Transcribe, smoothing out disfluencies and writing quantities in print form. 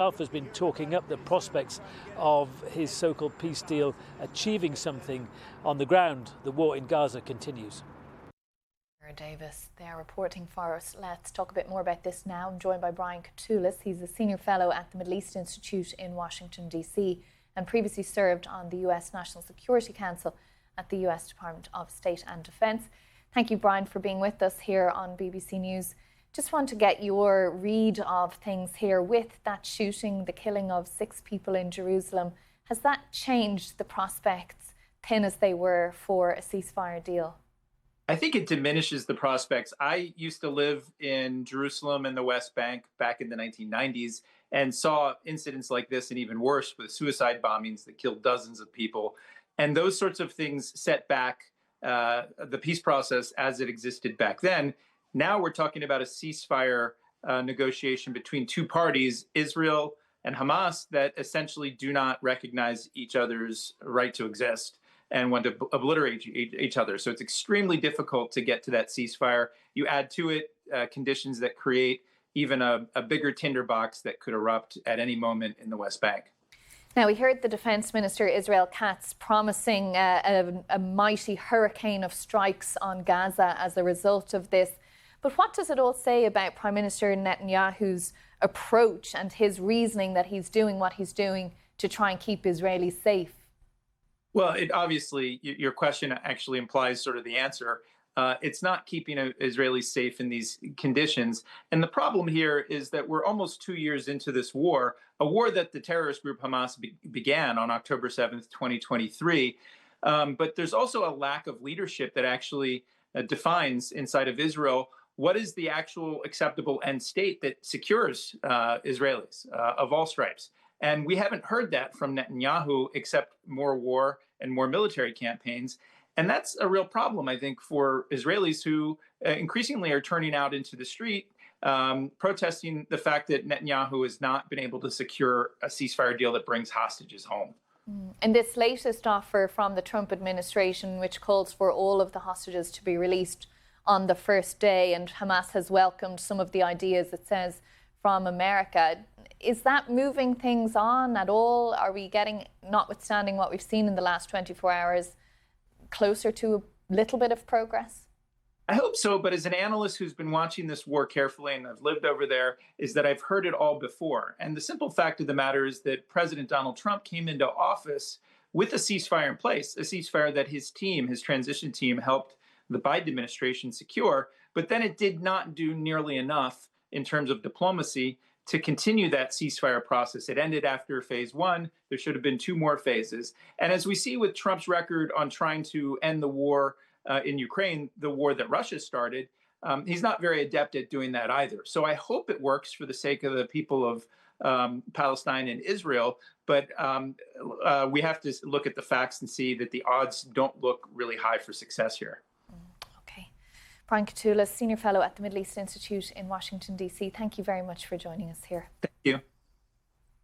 Has been talking up the prospects of his so-called peace deal achieving something on the ground. The war in Gaza continues. Davis, they are reporting for us. Let's talk a bit more about this now. I'm joined by Brian Katulis. He's a senior fellow at the Middle East Institute in Washington, D.C. and previously served on the US National Security Council at the US Department of State and Defence. Thank you, Brian, for being with us here on BBC News. Just want to get your read of things here with that shooting, the killing of 6 people in Jerusalem. Has that changed the prospects, thin as they were, for a ceasefire deal? I think it diminishes the prospects. I used to live in Jerusalem and the West Bank back in the 1990s and saw incidents like this and even worse with suicide bombings that killed dozens of people. And those sorts of things set back the peace process as it existed back then. Now we're talking about a ceasefire negotiation between 2 parties, Israel and Hamas, that essentially do not recognize each other's right to exist and want to obliterate each other. So it's extremely difficult to get to that ceasefire. You add to it conditions that create even a bigger tinderbox that could erupt at any moment in the West Bank. Now, we heard the Defence Minister, Israel Katz, promising a mighty hurricane of strikes on Gaza as a result of this. But what does it all say about Prime Minister Netanyahu's approach and his reasoning that he's doing what he's doing to try and keep Israelis safe? Well, obviously, your question actually implies sort of the answer. It's not keeping Israelis safe in these conditions. And the problem here is that we're almost 2 years into this war, a war that the terrorist group Hamas began on October 7th, 2023. But there's also a lack of leadership that actually defines inside of Israel what is the actual acceptable end state that secures Israelis of all stripes. And we haven't heard that from Netanyahu, except more war and more military campaigns. And that's a real problem, I think, for Israelis who increasingly are turning out into the street, protesting the fact that Netanyahu has not been able to secure a ceasefire deal that brings hostages home. And this latest offer from the Trump administration, which calls for all of the hostages to be released on the first day, and Hamas has welcomed some of the ideas, it says, from America. Is that moving things on at all? Are we getting, notwithstanding what we've seen in the last 24 hours, closer to a little bit of progress? I hope so, but as an analyst who's been watching this war carefully, and I've lived over there, is that I've heard it all before. And the simple fact of the matter is that President Donald Trump came into office with a ceasefire in place, a ceasefire that his team, his transition team, helped the Biden administration secure. But then it did not do nearly enough in terms of diplomacy to continue that ceasefire process. It ended after phase 1. There should have been 2 more phases. And as we see with Trump's record on trying to end the war in Ukraine, the war that Russia started, he's not very adept at doing that either. So I hope it works for the sake of the people of Palestine and Israel. But we have to look at the facts and see that the odds don't look really high for success here. Brian Katulis, Senior Fellow at the Middle East Institute in Washington, D.C. Thank you very much for joining us here. Thank you.